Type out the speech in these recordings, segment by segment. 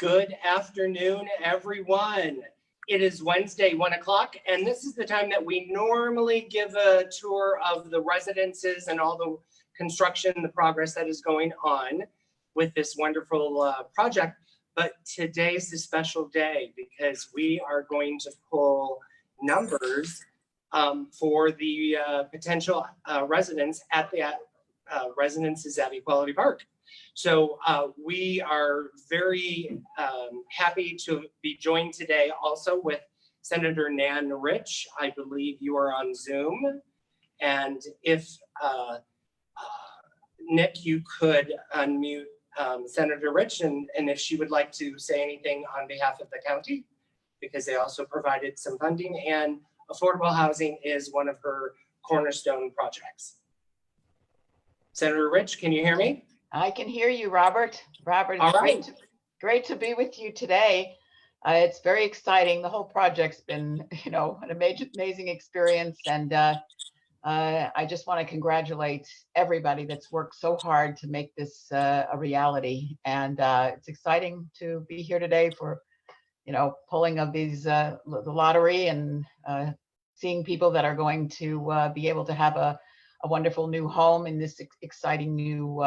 Good afternoon, everyone. It is Wednesday, 1 o'clock, and this is the time that we normally give a tour of the residences and all the construction, the progress that is going on with this wonderful project. But today's a special day because we are going to pull numbers for the potential residents at the residences at Equality Park. So we are very happy to be joined today also with Senator Nan Rich. I believe you are on Zoom. And if Nick, you could unmute Senator Rich and if she would like to say anything on behalf of the county, because they also provided some funding and affordable housing is one of her cornerstone projects. Senator Rich, can you hear me? I can hear you, Robert. Robert, All it's right. great to be with you today. It's very exciting. The whole project's been, an amazing experience. And I just want to congratulate everybody that's worked so hard to make this a reality. And it's exciting to be here today for, pulling of these, the lottery and seeing people that are going to be able to have a wonderful new home in this exciting new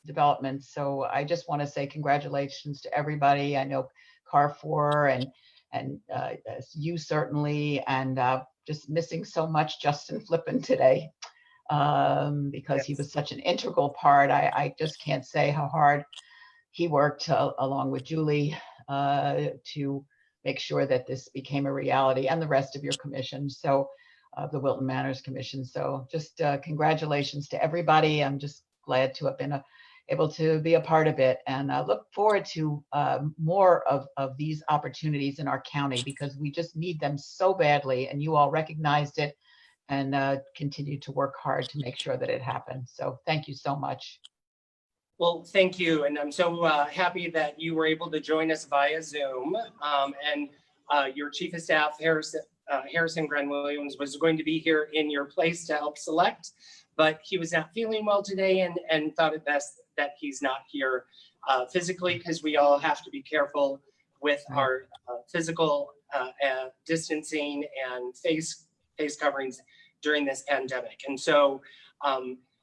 development. So I just want to say congratulations to everybody. I know Carrfour and you certainly, and just missing so much Justin Flippin today because he was such an integral part. I just can't say how hard he worked along with Julie to make sure that this became a reality, and the rest of your commission. So the Wilton Manors Commission. So just congratulations to everybody. I'm just glad to have been able to be a part of it, and I look forward to more of these opportunities in our county because we just need them so badly, and you all recognized it and continue to work hard to make sure that it happens. So thank you so much. Well, thank you. And I'm so happy that you were able to join us via Zoom. And your Chief of Staff, Harrison Gren-Williams, was going to be here in your place to help select, but he was not feeling well today and thought it best that he's not here physically, because we all have to be careful with our physical distancing and face coverings during this pandemic. And so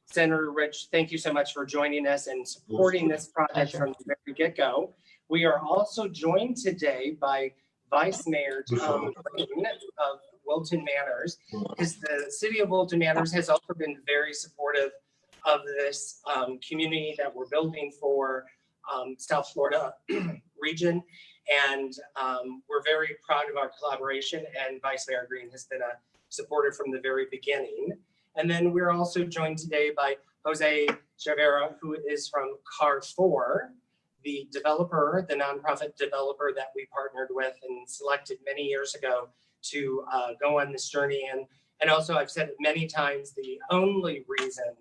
Senator Rich, thank you so much for joining us and supporting this project from the very get-go. We are also joined today by Vice Mayor Tom Green of Wilton Manors, because the city of Wilton Manors has also been very supportive of this community that we're building for South Florida region. And we're very proud of our collaboration, and Vice Mayor Green has been a supporter from the very beginning. And then we're also joined today by Jose Chavera, who is from Carrfour, the developer, the nonprofit developer that we partnered with and selected many years ago to go on this journey. And also, I've said it many times, the only reason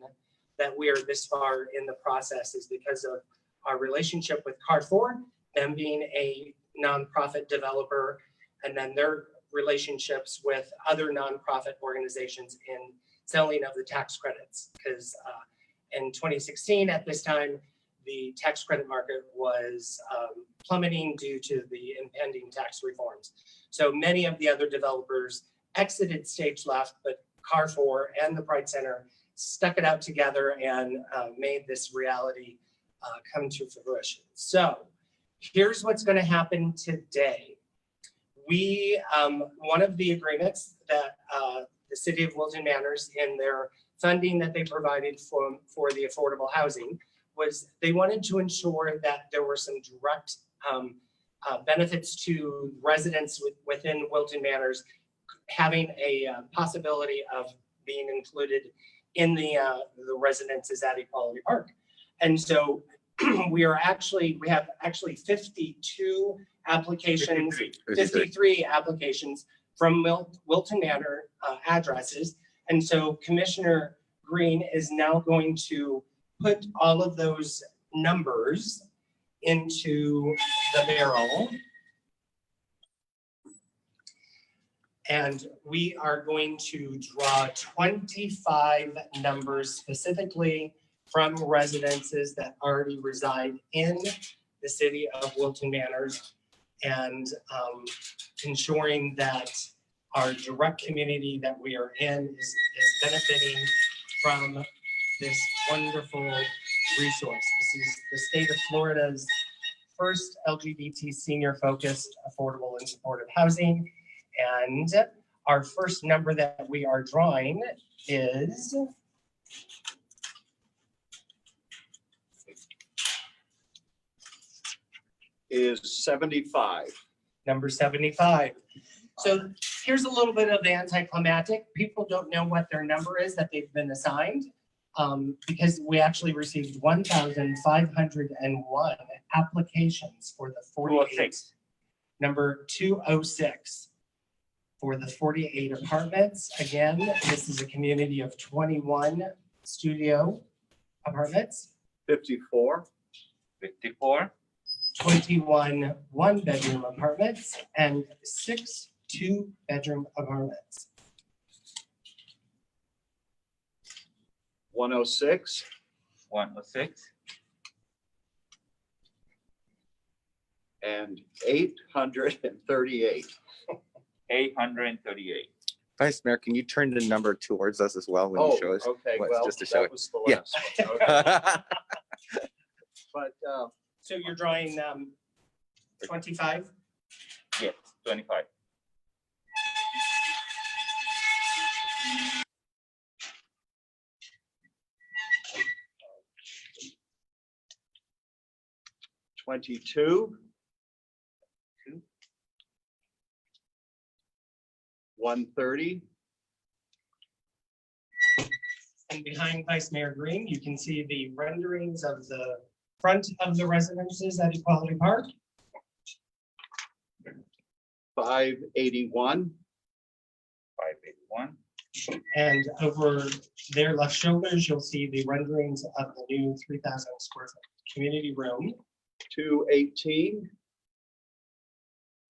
that we are this far in the process is because of our relationship with Carrfour, them being a nonprofit developer, and then their relationships with other nonprofit organizations in selling of the tax credits. Because in 2016, at this time, the tax credit market was plummeting due to the impending tax reforms. So many of the other developers exited stage left, but Carrfour and the Pride Center stuck it out together and made this reality come to fruition. So here's what's going to happen today. We, one of the agreements that the city of Wilton Manors, in their funding that they provided for the affordable housing, was they wanted to ensure that there were some direct benefits to residents within Wilton Manors, having a possibility of being included in the residences at Equality Park. And so we have actually 52 applications, 53 applications from Wilton Manor addresses. And so Commissioner Green is now going to put all of those numbers into the barrel. And we are going to draw 25 numbers specifically from residences that already reside in the city of Wilton Manors and ensuring that our direct community that we are in is benefiting from this wonderful resource. This is the state of Florida's first LGBT senior-focused, affordable, and supportive housing. And our first number that we are drawing is is 75. number 75. So here's a little bit of the anticlimactic. People don't know what their number is that they've been assigned because we actually received 1,501 applications for the 48. Number 206 for the 48 apartments. Again, this is a community of 21 studio apartments. 54. 54. 21 one-bedroom apartments and 6 two-bedroom apartments. 106. 106. And 838. 838. Vice Mayor, can you turn the number towards us as well when you show us? Okay, What's- well, just to show that it. was the Yeah. last one. Okay. But So you're drawing 25? Yes, 25. '22. 130. And behind Vice Mayor Green, you can see the renderings of the front of the residences at Equality Park. 581. 581. And over their left shoulders, you'll see the renderings of the new 3,000 square foot community room. 218.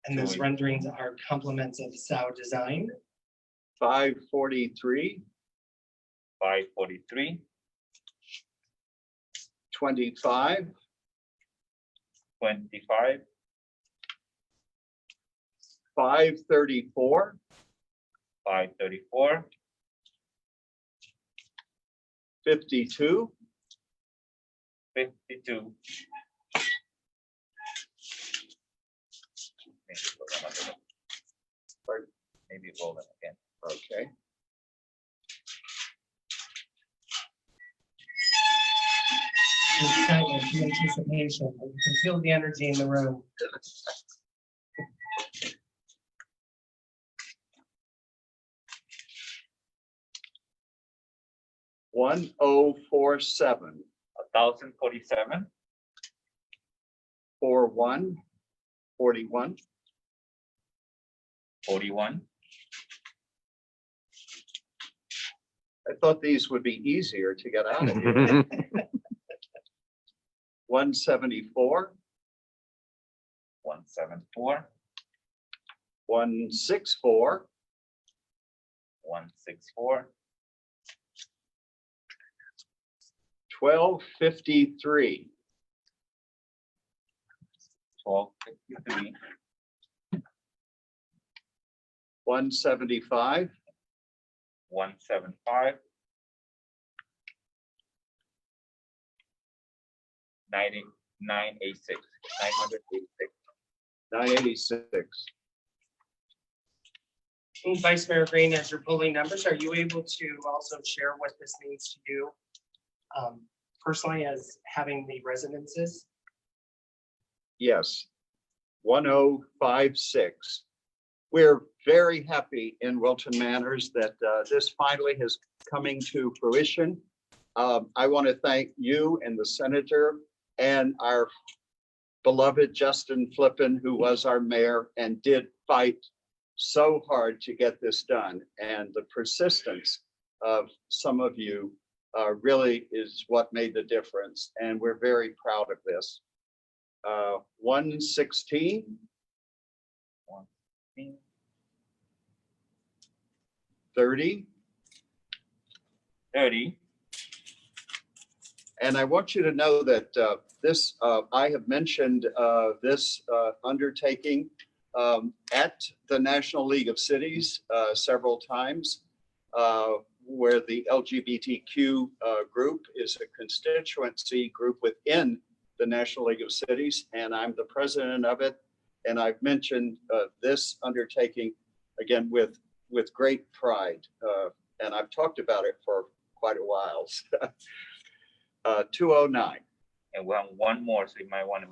And those renderings are complements of Sao Design. 543. 543. 25. 25. 534. 534. 52. 52. Maybe roll them again. Okay. The excitement, the anticipation, you can feel the energy in the room. One oh four seven. 1047. 41. 41. 41. I thought these would be easier to get out of here. 174. 174. 164. 164. 1253. 1253. 175. 175. 986. 986. 986. And Vice Mayor Green, as you're pulling numbers, are you able to also share what this means to you personally as having the residences? Yes. 1056. We're very happy in Wilton Manors that this finally is coming to fruition. I want to thank you and the senator and our beloved Justin Flippin, who was our mayor and did fight so hard to get this done. And the persistence of some of you really is what made the difference. And we're very proud of this. 116. 30. 30. And I want you to know that This, I have mentioned this undertaking at the National League of Cities several times, where the LGBTQ group is a constituency group within the National League of Cities, and I'm the president of it. And I've mentioned this undertaking again with great pride, and I've talked about it for quite a while. 209. And we have one more, so we might want to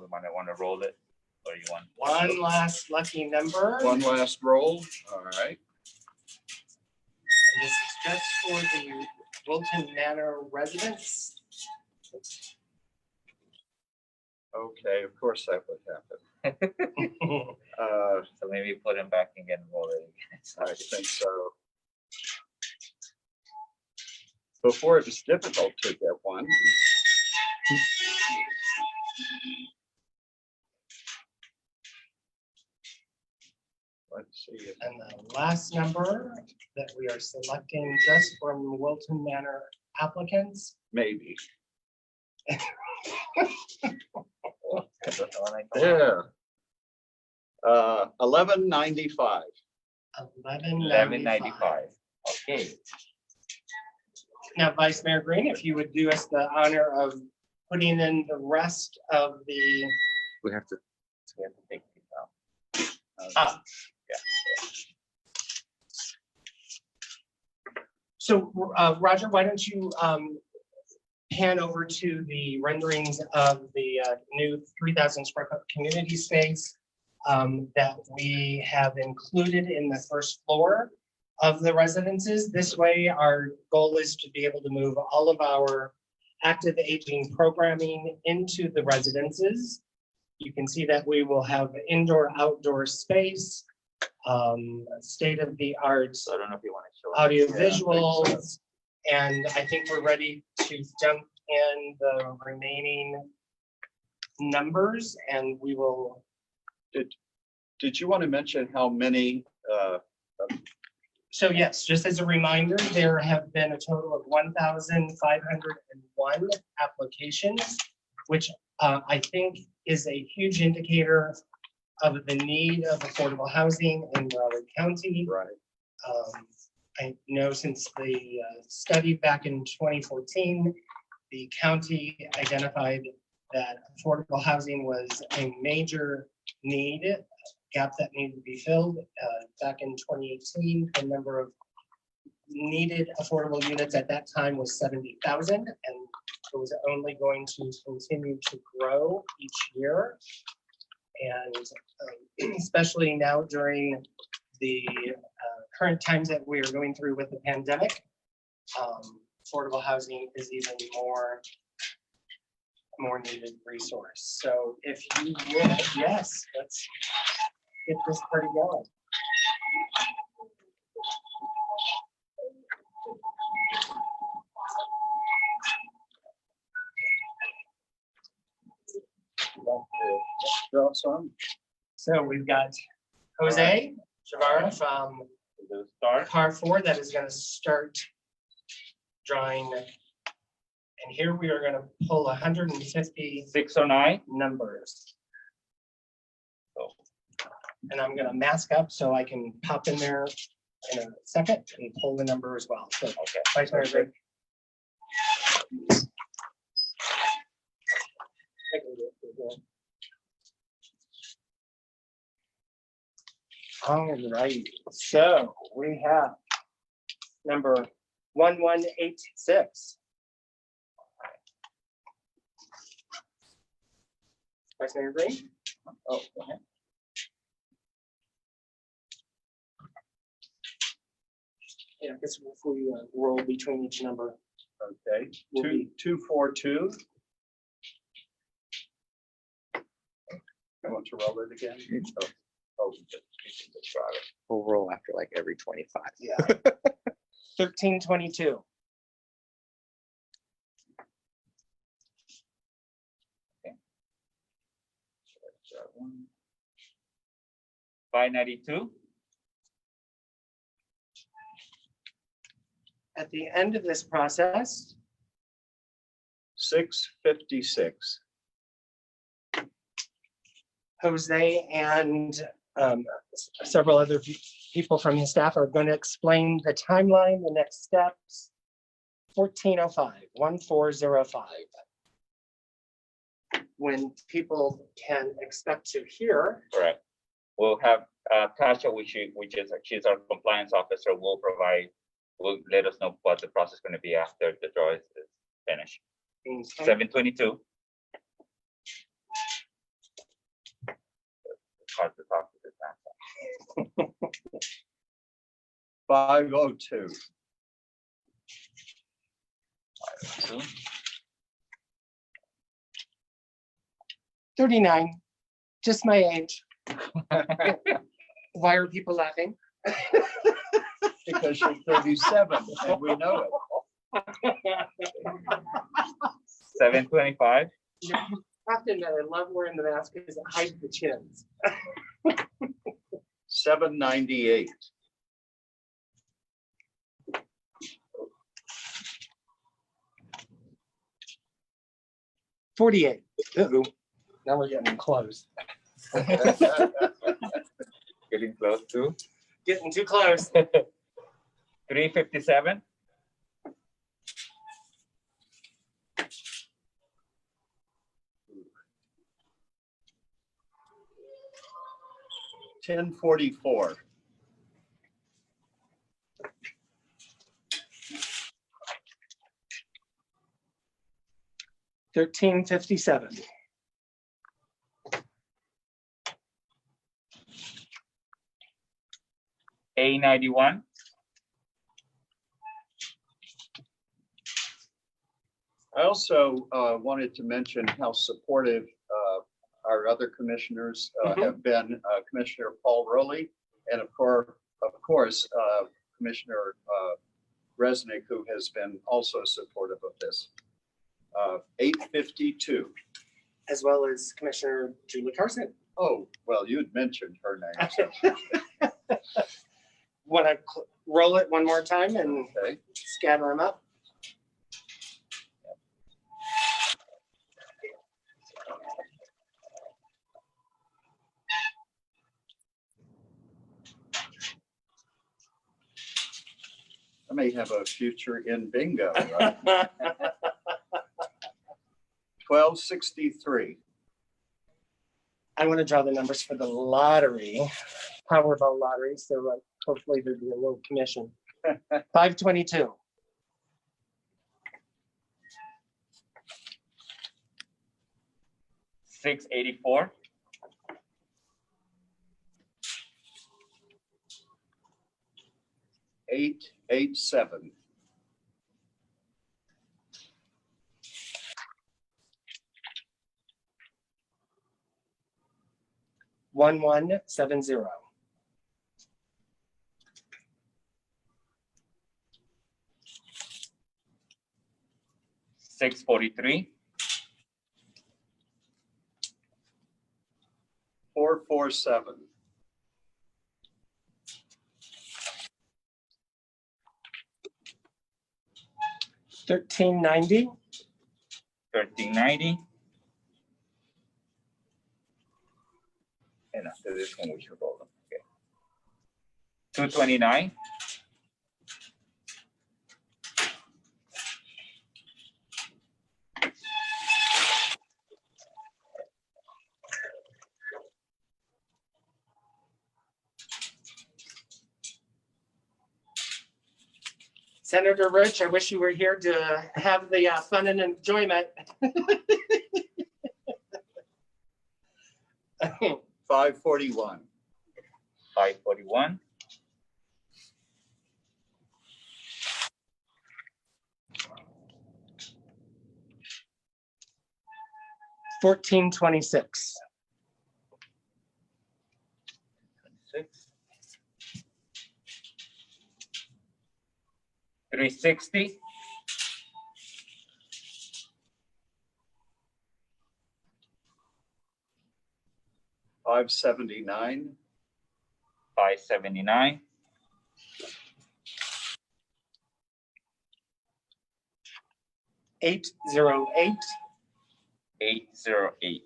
roll it, or you want? One last lucky number. One last roll. All right. And this is just for the Wilton Manor residents. Okay, of course that would happen. So maybe put them back and get roll it again. I think so. Before it was difficult to get one. Let's see. if- And the last number that we are selecting just from Wilton Manor applicants. Maybe. That's the one I got. There. 1195. 1195. Okay. Now, Vice Mayor Green, if you would do us the honor of putting in the rest of the, We have to, So we have to take these out. ah, so Roger, why don't you pan over to the renderings of the new 3,000 square foot community space that we have included in the first floor of the residences. This way, our goal is to be able to move all of our active aging programming into the residences. You can see that we will have indoor, outdoor space, state-of-the-art So I don't know if you want to show. audio it. Yeah, I think so. visuals. And I think we're ready to jump in the remaining numbers, and we will. Did you want to mention how many? So yes, just as a reminder, there have been a total of 1,501 applications, which I think is a huge indicator of the need of affordable housing in Broward County. Right. I know since the study back in 2014, the county identified that affordable housing was a major need, gap that needed to be filled. Back in 2018, the number of needed affordable units at that time was 70,000, and it was only going to continue to grow each year. And especially now during the current times that we are going through with the pandemic, affordable housing is even more needed resource. So if you would, yes, let's get this party going. Draw some. So we've got Jose Javara from Do start. Carrfour that is going to start drawing. And here we are going to pull 150 609. numbers. So And I'm going to mask up so I can pop in there in a second and pull the number as well. So, okay. Vice Mayor Green. All right, so we have number 1186. Vice Mayor Green? Oh, go ahead. Yeah, I guess if we roll between each number. Okay. Will be- 242. I want to roll it again. Oh, You can just try it. we'll roll after like every 25. Yeah. 1322. 592. At the end of this process, 656. Jose and several other people from his staff are going to explain the timeline, the next steps. 1405. When people can expect to hear. Correct. We'll have Tasha, she's our compliance officer, will let us know what the process is going to be after the draw is finished. Okay. 7:22. It's hard to talk to this now. 5:02. 5:02. 39, just my age. Why are people laughing? Because you're 37 and we know it. 7:25. You have to admit, I love wearing the mask because it hides the chins. 7:98. 48. Uh-oh. Now we're getting close. Getting close to Getting too close. 3:57. 10:44. 13:57. 8:91. I also wanted to mention how supportive our other commissioners have been. Commissioner Paul Rowley, and of course, Commissioner Resnick, who has been also supportive of this. 8:52. As well as Commissioner Julie Carson. Oh, well, you had mentioned her name. So, Want to roll it one more time and okay. scatter them up? I may have a future in bingo. Right? 12:63. I want to draw the numbers for the lottery, Powerball lottery. So hopefully there'll be a little commission. 522. 6:84. 8:87. 1170. 6:43. 447. 1390. 1390. And after this one, we should roll them. Okay. 229. 'Senator Rich, I wish you were here to have the fun and enjoyment. 541. 541. 1426. 6. 360. 579. 579. 808. 808.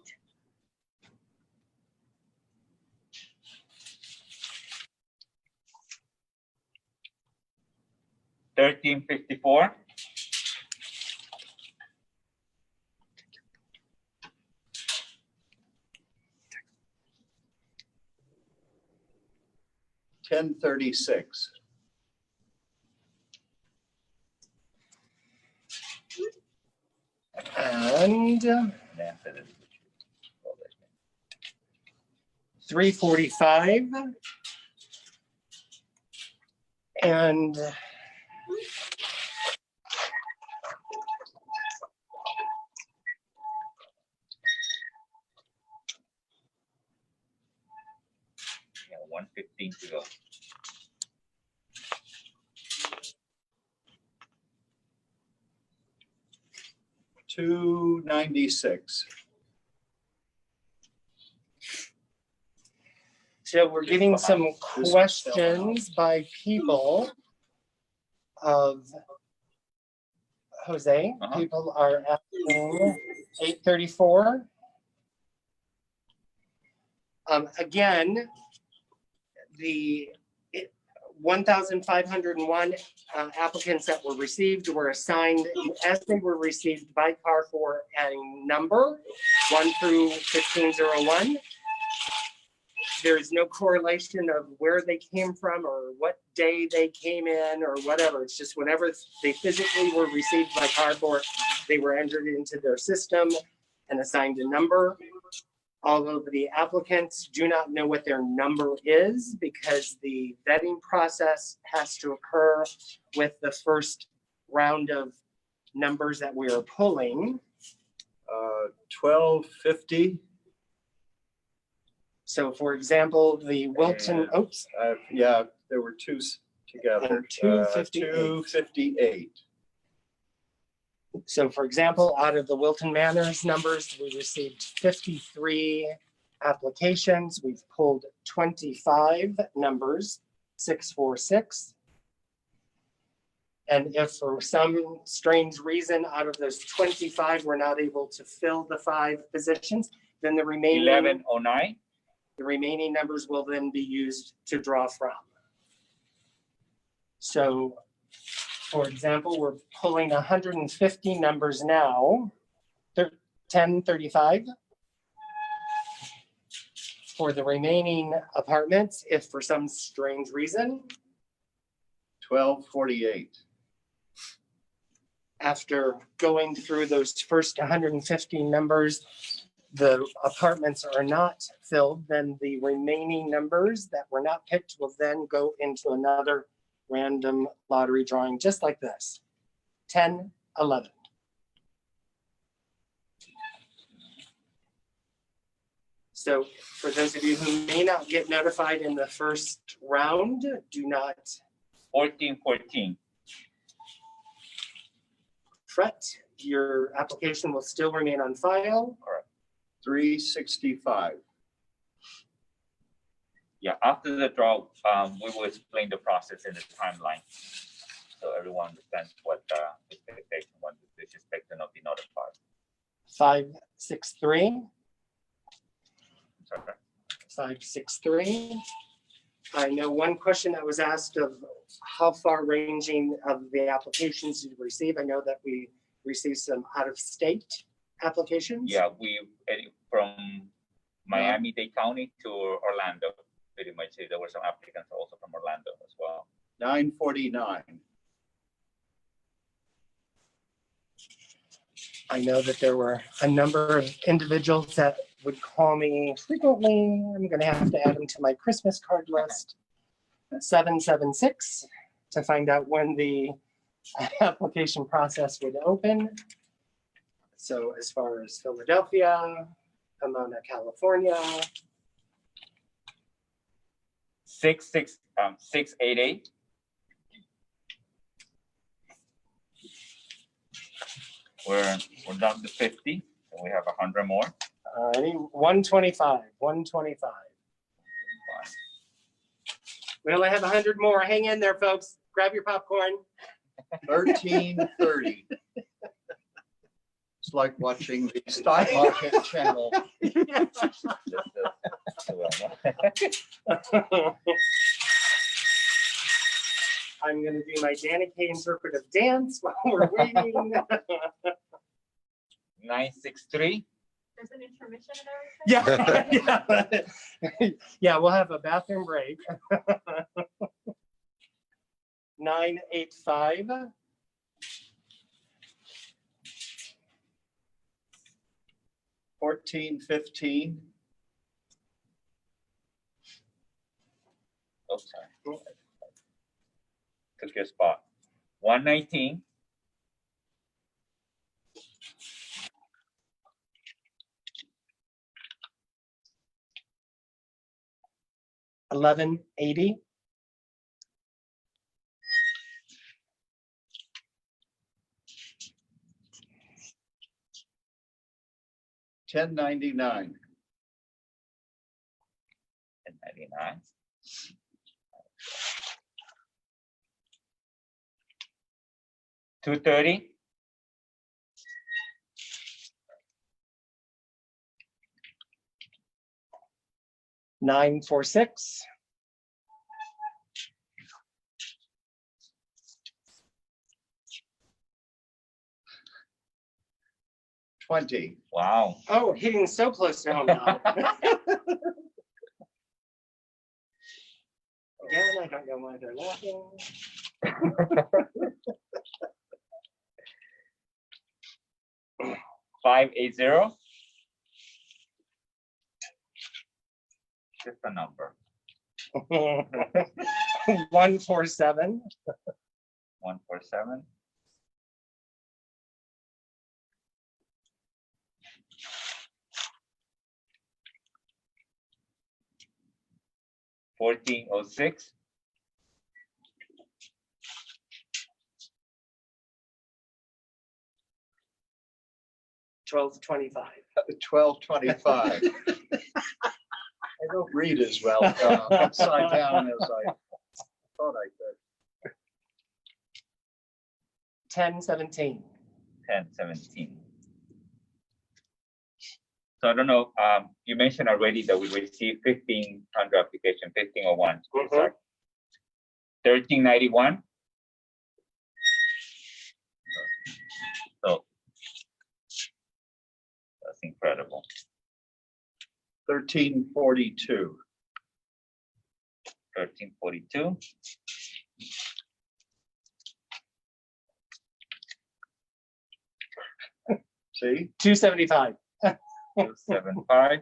1354. Ten 36. And 3:45. And Yeah, 115 to go. Two 96. so we're getting some questions by people of Jose. Uh-huh. People are asking 834. Again, the 1,501 applicants that were received were assigned, as they were received by Carrfour, a number 1 through 1501. There is no correlation of where they came from or what day they came in or whatever. It's just whenever they physically were received by Carrfour, they were entered into their system and assigned a number. Although the applicants do not know what their number is because the vetting process has to occur with the first round of numbers that we are pulling. 1250. So for example, the Wilton, oops, Yeah, there were two together. And 258. 258. so for example, out of the Wilton Manors numbers, we received 53 applications. We've pulled 25 numbers, 646. And if for some strange reason out of those 25, we're not able to fill the 5 positions, then the remaining 1109. The remaining numbers will then be used to draw from. So, for example, we're pulling 150 numbers now, 1035. For the remaining apartments, if for some strange reason, 1248. after going through those first 150 numbers, the apartments are not filled, then the remaining numbers that were not picked will then go into another random lottery drawing, just like this. 10, 11. So for those of you who may not get notified in the first round, do not 1414. fret. Your application will still remain on file. 365. Yeah, after the draw, we will explain the process and the timeline. So everyone understands what the expectation, when the expected not be notified. 563. Sorry. 563. I know one question that was asked of how far ranging of the applications did we receive. I know that we received some out-of-state applications. Yeah, we from Miami-Dade County to Orlando, pretty much. There were some applicants also from Orlando as well. 949. I know that there were a number of individuals that would call me frequently. I'm going to have to add them to my Christmas card list. 776 to find out when the application process would open. So as far as Philadelphia, Pomona, California. 688. We're down to 50, so we have 100 more. Alrighty, 125, 125. We only have 100 more. Hang in there, folks. Grab your popcorn. 1330. It's like watching the stock market channel. I'm going to do my Danny Kaye interpretive dance while we're waiting. 963. There's an intermission and everything? Yeah, yeah, we'll have a bathroom break. 985. 1415. Oh, sorry. Took your spot. 119. 1180. 1099. 1099. 230. 946. 20. Wow. Oh, hitting so close to home now. Again, I don't know why they're laughing. 580. Just a number. 147. 147. 1406. 1225. 1225. I don't read as well upside down as I thought I could. 1017. 1017. So I don't know, you mentioned already that we received 1,500 application, 1501. Sorry. 1391. So that's incredible. 1342. 1342. 275. 275. I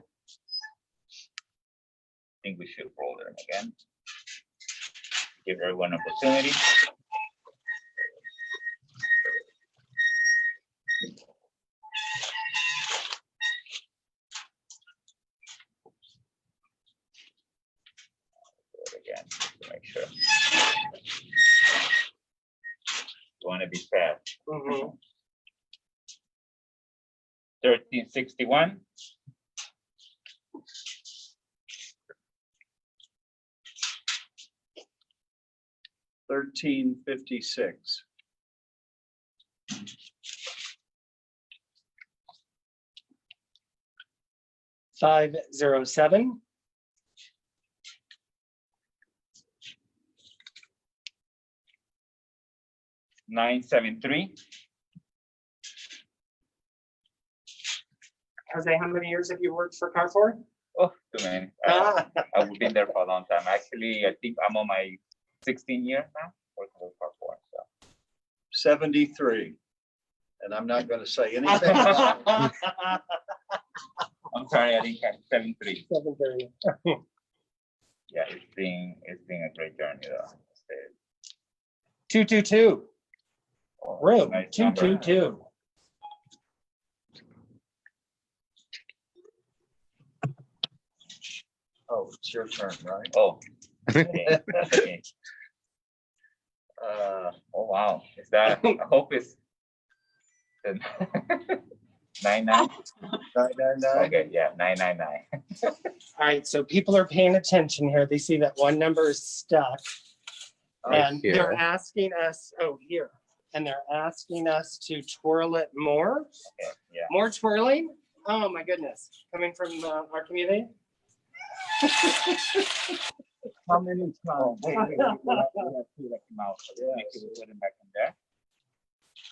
think we should roll them again. Give everyone an opportunity. Do it again to make sure. You want to be fast. 1361. 1356. 507. 973. Jose, how many years have you worked for Carrfour? Oh, too many. I've been there for a long time. Actually, I think I'm on my 16 year now working with Carrfour. So 73. And I'm not going to say anything about it. I'm sorry, I didn't catch 73. 730. Yeah, it's been a great journey though. 222. Oh, Room nice number. 222. Oh, it's your turn, right? Oh, okay. Okay. Oh wow, is that? I hope it's 99. 999. Okay, yeah, 999. All right, so people are paying attention here. They see that one number is stuck. And here. they're asking us, oh, here. And they're asking us to twirl it more. Okay, yeah. More twirling? Oh my goodness. Coming from our community. How many Oh, times? wait, we have two that come out, so make sure we put them back in there.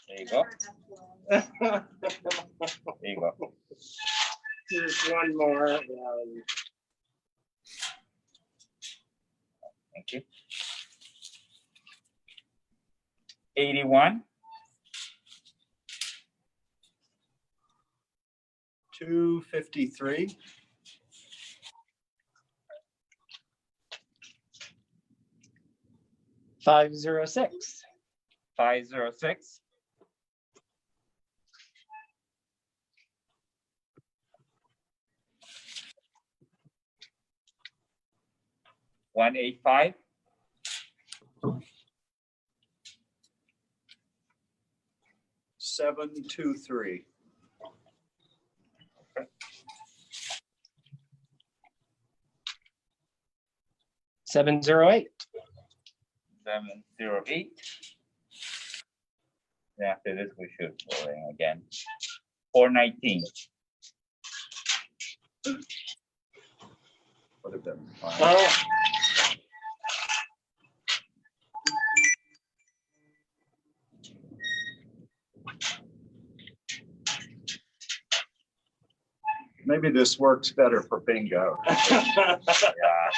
There you go. There you go. Here's one more. Thank you. 81, 253, 506. 506, 185, 723, 708. 708. And after this, we should go in again. 419. would have been fine. Oh, 'Maybe this works better for bingo. Yeah.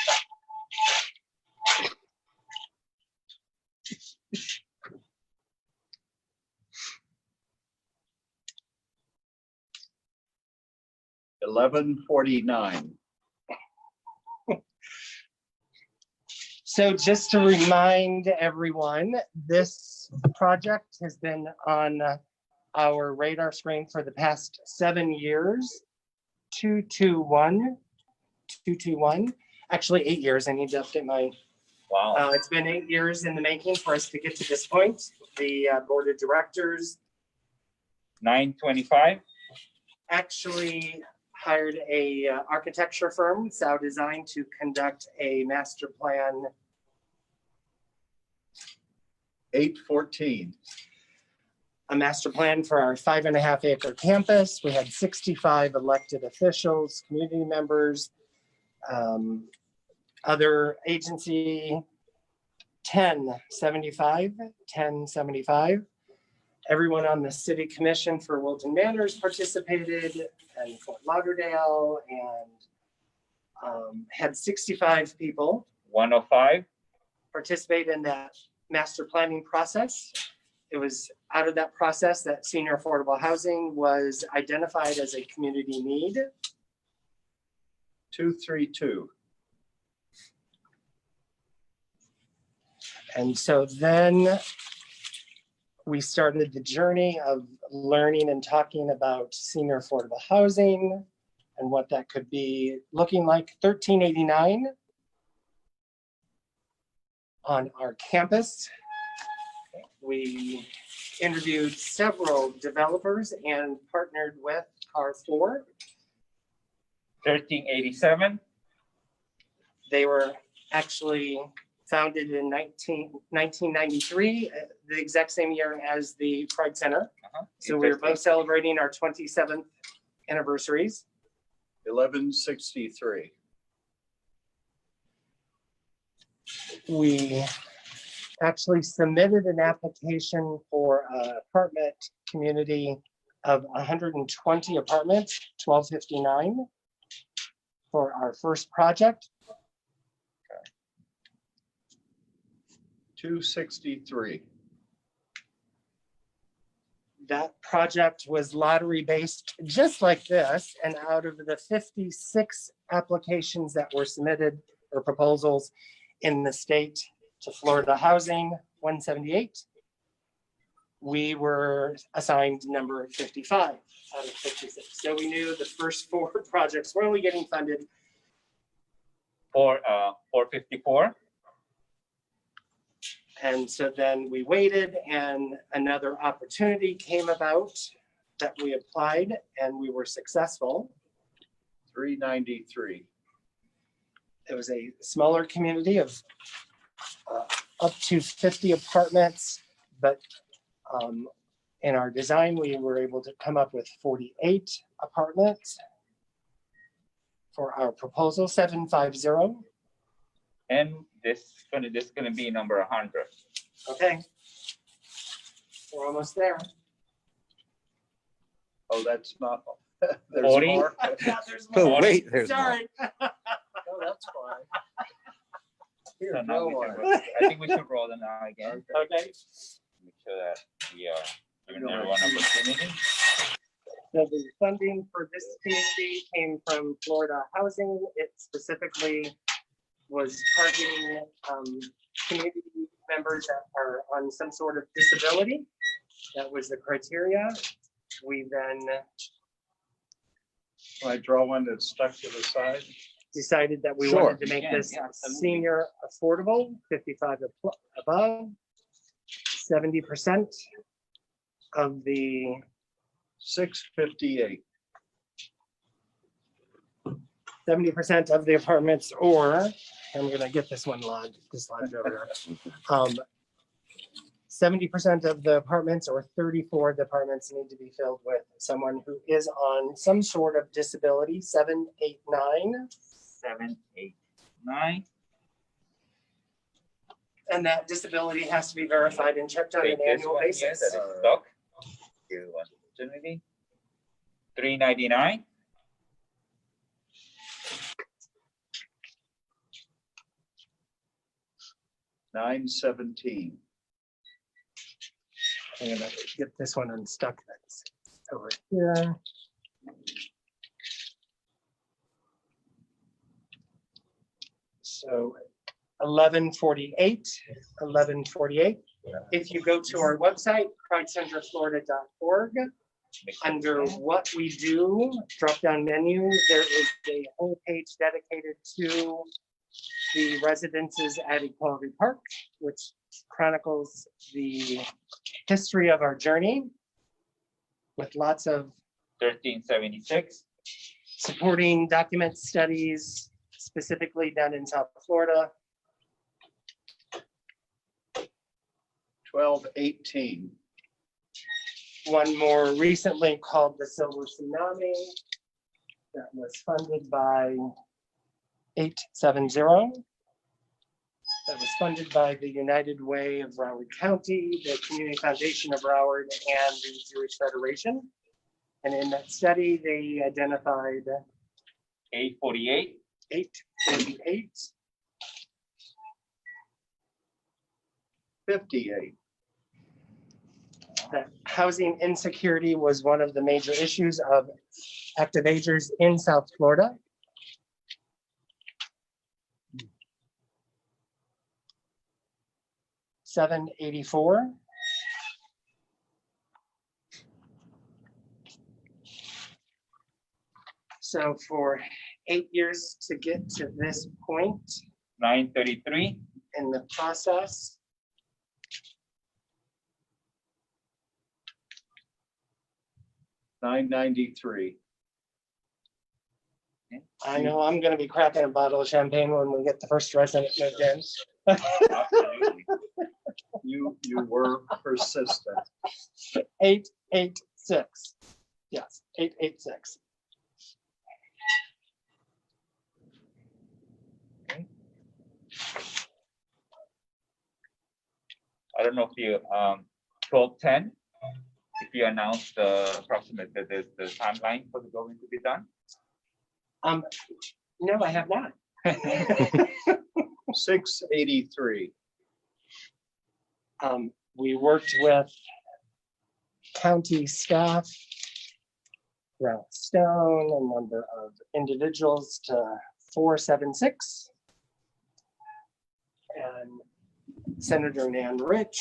1149. so just to remind everyone, this project has been on our radar screen for the past 7 years. 221, actually 8 years. I need to update my, Wow. it's been 8 years in the making for us to get to this point. The board of directors 925. actually hired a architecture firm, Sow Design, to conduct a master plan. 814. A master plan for our 5.5 acre campus. We had 65 elected officials, community members, other agency, 1075. Everyone on the city commission for Wilton Manors participated, and Fort Lauderdale, and had 65 people 105. participate in that master planning process. It was out of that process that senior affordable housing was identified as a community need. 232. And so then we started the journey of learning and talking about senior affordable housing and what that could be looking like. 1389 on our campus. We interviewed several developers and partnered with Carrfour. 1387. They were actually founded in 1993, the exact same year as the Pride Center. So we were both celebrating our 27th anniversaries. 1163. We actually submitted an application for an apartment community of 120 apartments, 1259, for our first project. 263. That project was lottery based, just like this. And out of the 56 applications that were submitted or proposals in the state to Florida Housing 178, we were assigned number 55 out of 56. So we knew the first 4 projects were only getting funded. 454. And so then we waited, and another opportunity came about that we applied, and we were successful. 393. It was a smaller community of up to 50 apartments, but in our design, we were able to come up with 48 apartments. for our proposal 750. And this is gonna be number 100. Okay. We're almost there. Oh, that's not, there's 40? more. There's Oh, more. wait, there's more. Sorry. Oh, that's fine. Here, So now go we on. should, I think we should roll them now again. Okay. Make sure that we are giving Go everyone ahead. opportunity. So the funding for this community came from Florida Housing. It specifically was targeting community members that are on some sort of disability. That was the criteria. We then I draw one that's stuck to the side. decided that we Sure. wanted to make Yeah, this yeah, absolutely. senior affordable, 55 above, 70% of the 658. 70% of the apartments, or I'm gonna get this one lodged over there. 70% of the apartments or 34 of the apartments need to be filled with someone who is on some sort of disability, 7, 8, 9. 7, 8, 9. And that disability has to be verified and checked on an Take this annual one here basis. that is stuck. Give one opportunity. 399. $917. I'm gonna get this one unstuck. That's over here. So 1148. If you go to our website, crimecenterflorida.org, under what we do, drop-down menu, there is a whole page dedicated to the residences at Equality Park, which chronicles the history of our journey with lots of 1376. supporting document studies, specifically done in South Florida. 1218. One more recently called the Silver Tsunami that was funded by 870. That was funded by the United Way of Broward County, the Community Foundation of Broward, and the Jewish Federation. And in that study, they identified 848. 848. 58. That housing insecurity was one of the major issues of active agers in South Florida. $784. So for 8 years to get to this point 933. in the process, $993. I know I'm gonna be cracking a bottle of champagne when we get the first resident moved in. Absolutely. You were persistent. 886. Yes, 886. I don't know if you 1210. If you announce the approximate the timeline for the building to be done. No, I have not. 683. We worked with county staff, Ralph Stone, a number of individuals to 476. And Senator Nan Rich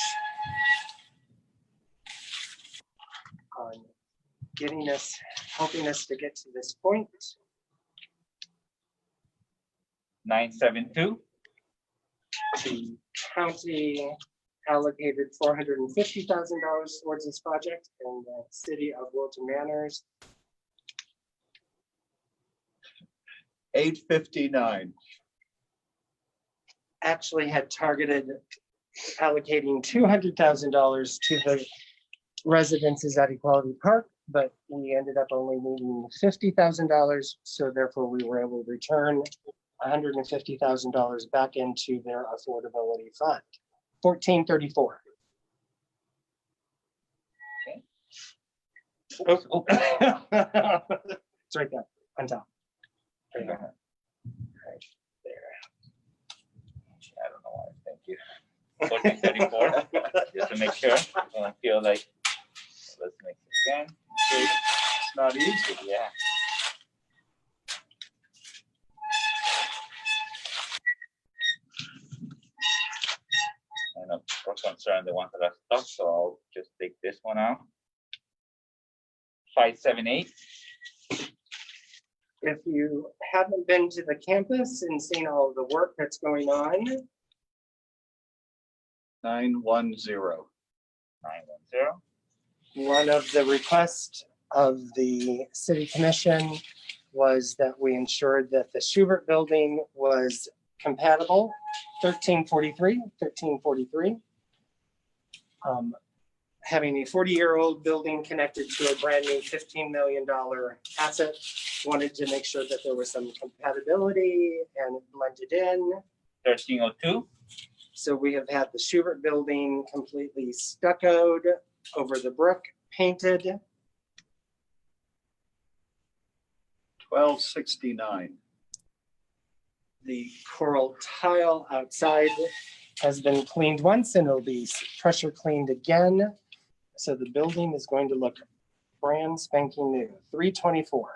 on getting us, helping us to get to this point. 972. The county allocated $450,000 towards this project, and the city of Wilton Manors 859. actually had targeted allocating $200,000 to the residences at Equality Park, but we ended up only needing $50,000. So therefore we were able to return $150,000 back into their affordability fund. 1434. Oh. It's right there on top. Right there. Right there. I don't know why, thank you. 1434, just to make sure, I don't feel like, let's make it again. Okay. It's not easy. Yeah. And we're concerned the ones that are stuck, so I'll just take this one out. 578. If you haven't been to the campus and seen all the work that's going on, 910. 910. one of the requests of the city commission was that we ensured that the Schubert building was compatible. 1343. Having a 40-year-old building connected to a brand new $15 million asset, wanted to make sure that there was some compatibility and it blended in. 1302. So we have had the Schubert building completely stuccoed, over the brick painted. 1269. The coral tile outside has been cleaned once and it'll be pressure cleaned again. So the building is going to look brand spanking new. 324.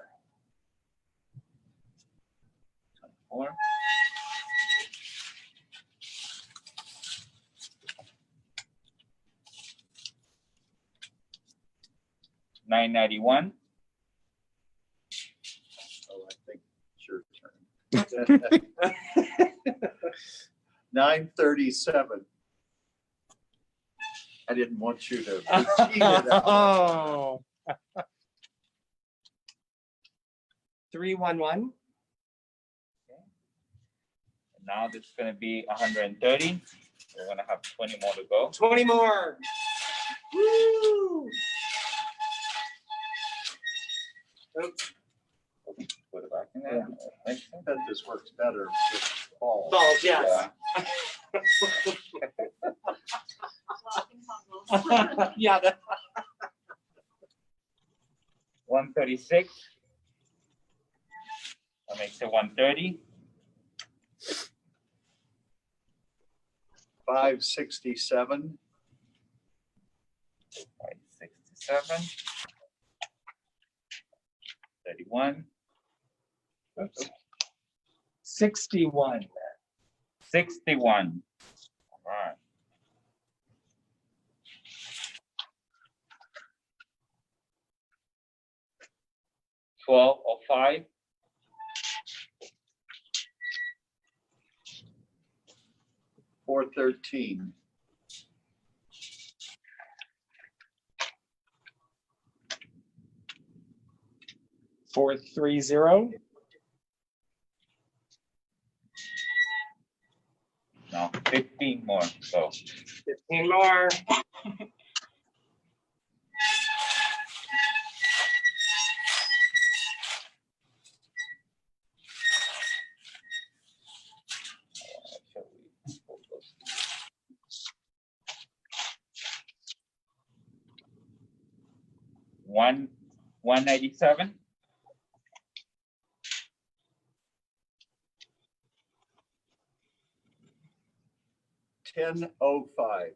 4. 991. Oh, I think it's your turn. 937. I didn't want you to repeat it. Oh. 311. Now this is going to be 130. We're going to have 20 more to go. 20 more. Woo! Oops. Put it back in there. I bet this works better with balls. Balls, yes. Yeah. That, 136. That makes it 130. 567. 567. 31. oops. 61. 61. All right. Twelve or 5. 413. 430. No, 15 more. So 15 more. one 197. 1005.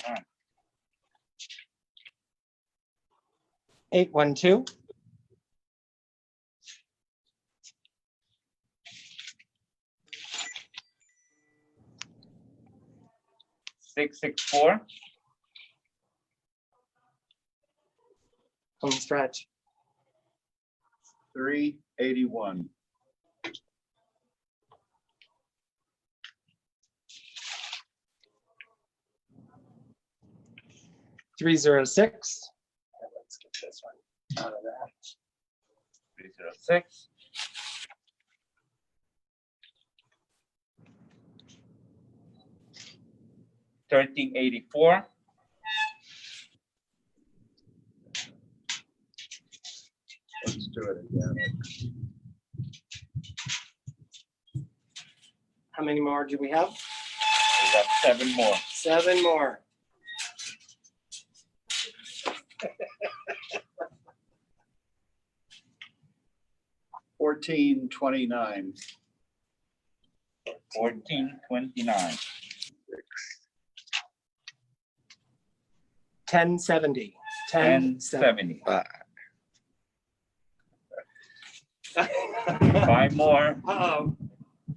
All right. 812. 664. Home stretch. 381. 306. Let's get this one out of there. 306. 1384. Let's do it again. How many more do we have? We got 7 more. 7 more. $14.29. 1429. 1070. 1070. 1070. 5 more. Uh-oh.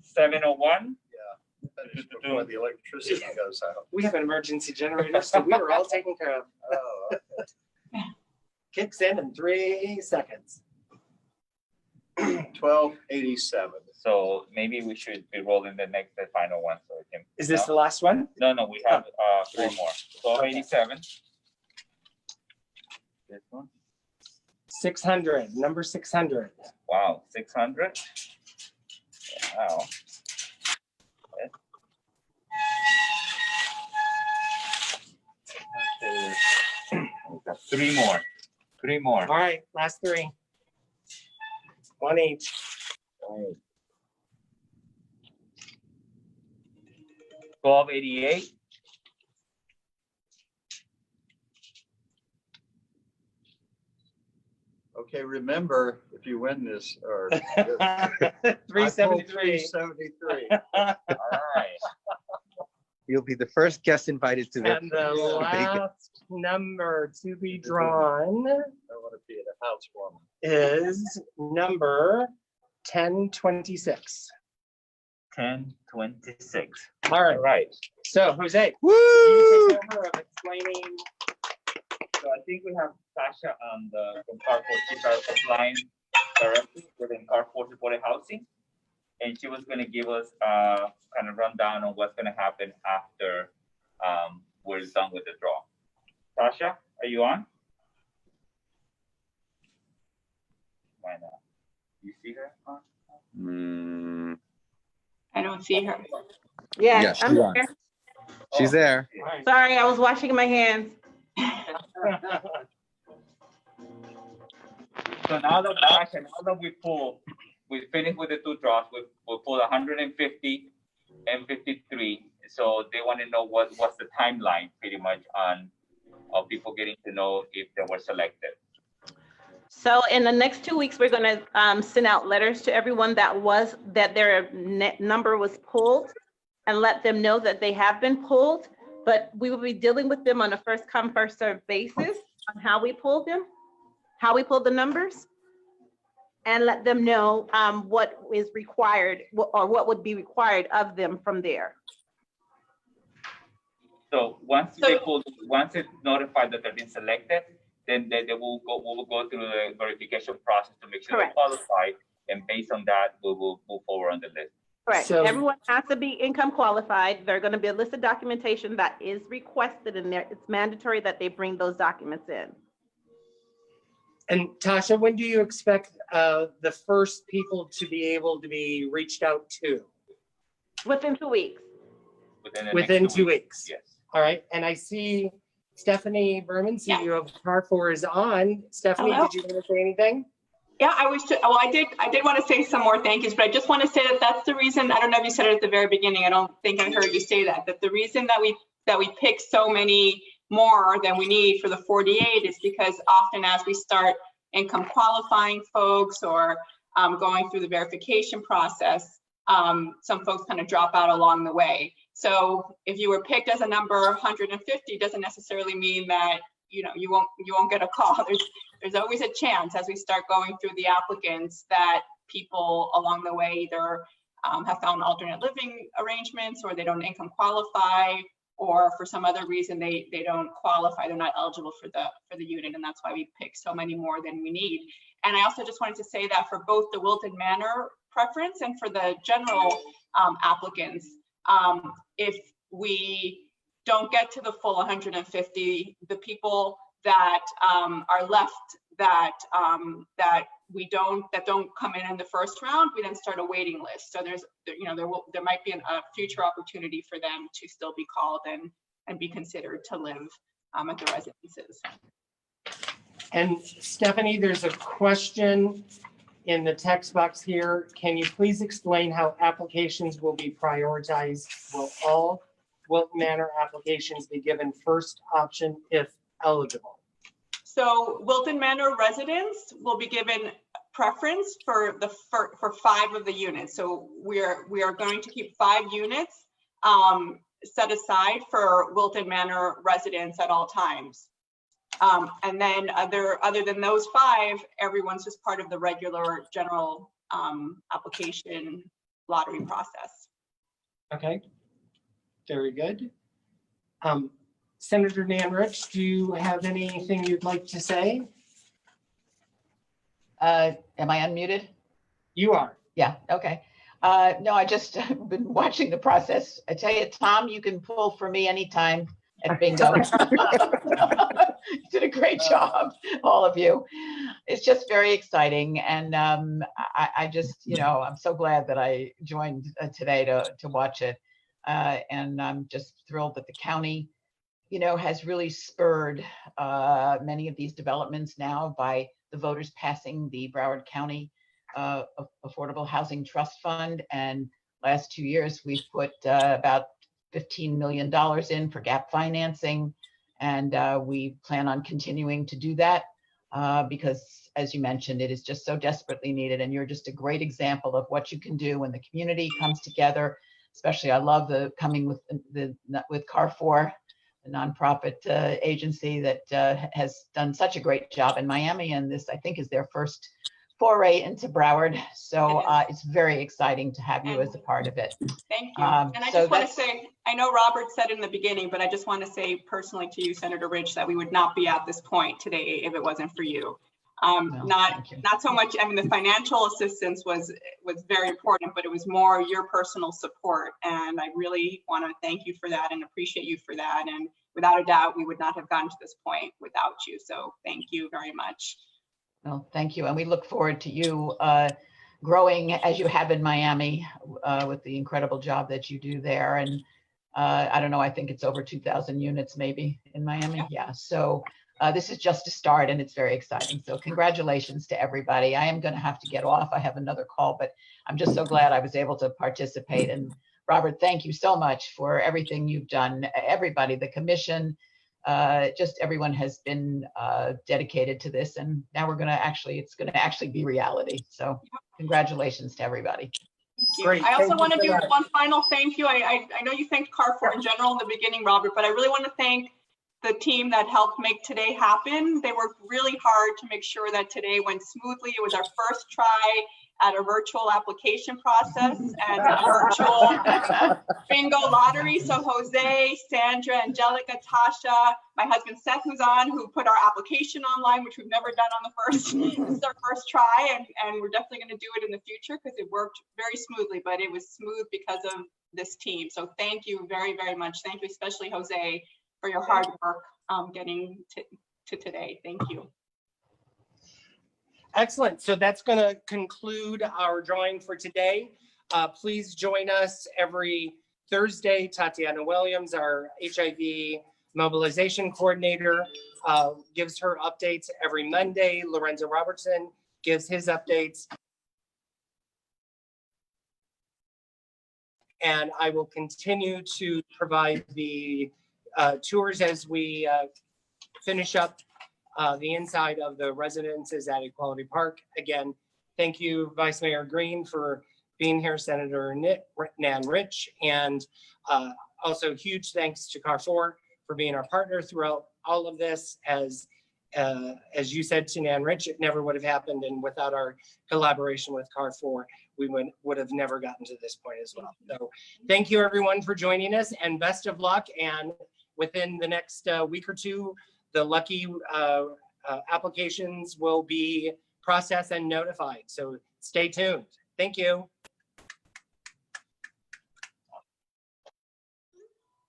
701. Just before the electricity goes out. We have an emergency generator, so we were all taken care of. Oh, Kicks in 3 seconds. 1287. So maybe we should be rolling the final one so we can. Is this the last one? No, we have 4 more. 1287. This one. 600, number 600. Wow, 600. Wow. Okay. We got 3 more. 3 more. All right, last 3. 1 each. 1288. Okay, remember, if you win this, or. 373. 373. All right. You'll be the first guest invited to the. And the last number to be drawn I want to be at a housewarming. is number 1026. 1026. All right, All right. so Jose, Woo! you take over of explaining. So I think we have Sasha on the from Carrfour. She's our compliance director within Carrfour supported housing. And she was going to give us kind of rundown on what's going to happen after we're done with the draw. Sasha, are you on? Why not? You see her? I don't see her. Yeah, Yes, she's I'm on. here. She's there. All right. Sorry, I was washing my hands. So now that Sasha, we finished with the 2 draws. We pulled 150 and 53. So they want to know what's the timeline, pretty much, on of people getting to know if they were selected. So in the next 2 weeks, we're going to send out letters to everyone that their number was pulled, and let them know that they have been pulled. But we will be dealing with them on a first come, first served basis on how we pulled them, how we pulled the numbers, and let them know what is required or what would be required of them from there. So once it's notified that they've been selected, then we will go through the verification process to make sure Correct. they're qualified, and based on that, we will move forward on the list. Correct. So- Everyone has to be income qualified. There's going to be a list of documentation that is requested in there. It's mandatory that they bring those documents in. And Tasha, when do you expect the first people to be able to be reached out to? Within 2 weeks. Within next 2 weeks? Yes. All right, and I see Stephanie Berman, CEO of Carrfour, is on. Stephanie, Hello. did you want to say anything? Yeah, I did want to say some more thank yous, but I just want to say that that's the reason, I don't know if you said it at the very beginning, I don't think I heard you say that the reason that we pick so many more than we need for the 48 is because often as we start income qualifying folks or going through the verification process, some folks kind of drop out along the way. So if you were picked as a number 150, doesn't necessarily mean that you won't get a call. There's always a chance as we start going through the applicants that people along the way either have found alternate living arrangements, or they don't income qualify, or for some other reason they don't qualify, they're not eligible for the unit, and that's why we pick so many more than we need. And I also just wanted to say that for both the Wilton Manor preference and for the general applicants, if we don't get to the full 150, the people that are left that don't come in the first round, we then start a waiting list. So there might be a future opportunity for them to still be called and be considered to live at the residences. And Stephanie, there's a question in the text box here. Can you please explain how applications will be prioritized? Will all Wilton Manor applications be given first option if eligible? So Wilton Manor residents will be given preference for 5 of the units. So we are going to keep 5 units set aside for Wilton Manor residents at all times. And then other than those 5, everyone's just part of the regular general application lottery process. Okay, very good. Senator Nanrich, do you have anything you'd like to say? Am I unmuted? You are. Yeah, okay. No, I just been watching the process. I tell you, Tom, you can pull for me anytime at bingo. You did a great job, all of you. It's just very exciting. And I just, I'm so glad that I joined today to watch it. And I'm just thrilled that the county, has really spurred many of these developments now by the voters passing the Broward County Affordable Housing Trust Fund. And last 2 years, we've put about $15 million in for gap financing. And we plan on continuing to do that because, as you mentioned, it is just so desperately needed. And you're just a great example of what you can do when the community comes together. Especially, I love the coming with Carrfour, the nonprofit agency that has done such a great job in Miami. And this, I think, is their first foray into Broward. So it's very exciting to have you as a part of it. Thank you. And I just want to say, I know Robert said in the beginning, but I just want to say personally to you, Senator Rich, that we would not be at this point today if it wasn't for you. Not so much, I mean, the financial assistance was very important, but it was more your personal support. And I really want to thank you for that and appreciate you for that. And without a doubt, we would not have gotten to this point without you. So thank you very much. Well, thank you. And we look forward to you growing as you have in Miami with the incredible job that you do there. And I don't know, I think it's over 2,000 units maybe in Miami. Yeah. So this is just a start and it's very exciting. So congratulations to everybody. I am going to have to get off. I have another call, but I'm just so glad I was able to participate. And Robert, thank you so much for everything you've done. Everybody, the commission, just everyone has been dedicated to this. And now it's going to actually be reality. So congratulations to everybody. Great. I also Thank want to you do for that. one final thank you. I know you thanked Carrfour in general in the beginning, Robert, but I really want to thank the team that helped make today happen. They worked really hard to make sure that today went smoothly. It was our first try at a virtual application process and a virtual bingo lottery. So Jose, Sandra, Angelica, Tasha, my husband Seth, who's on, who put our application online, which we've never done on the first. This is our first try, and we're definitely going to do it in the future because it worked very smoothly, but it was smooth because of this team. So thank you very, very much. Thank you, especially Jose, for your hard work getting to today. Thank you. Excellent. So that's going to conclude our drawing for today. Please join us every Thursday. Tatiana Williams, our HIV mobilization coordinator, gives her updates every Monday. Lorenzo Robertson gives his updates. And I will continue to provide the tours as we finish up the inside of the residences at Equality Park. Again, thank you, Vice Mayor Green, for being here, Senator Nanrich, and also huge thanks to Carrfour for being our partner throughout all of this. As you said to Nanrich, it never would have happened, and without our collaboration with Carrfour, we would have never gotten to this point as well. So thank you everyone for joining us, and best of luck. And within the next week or two, the lucky applications will be processed and notified. So stay tuned. Thank you.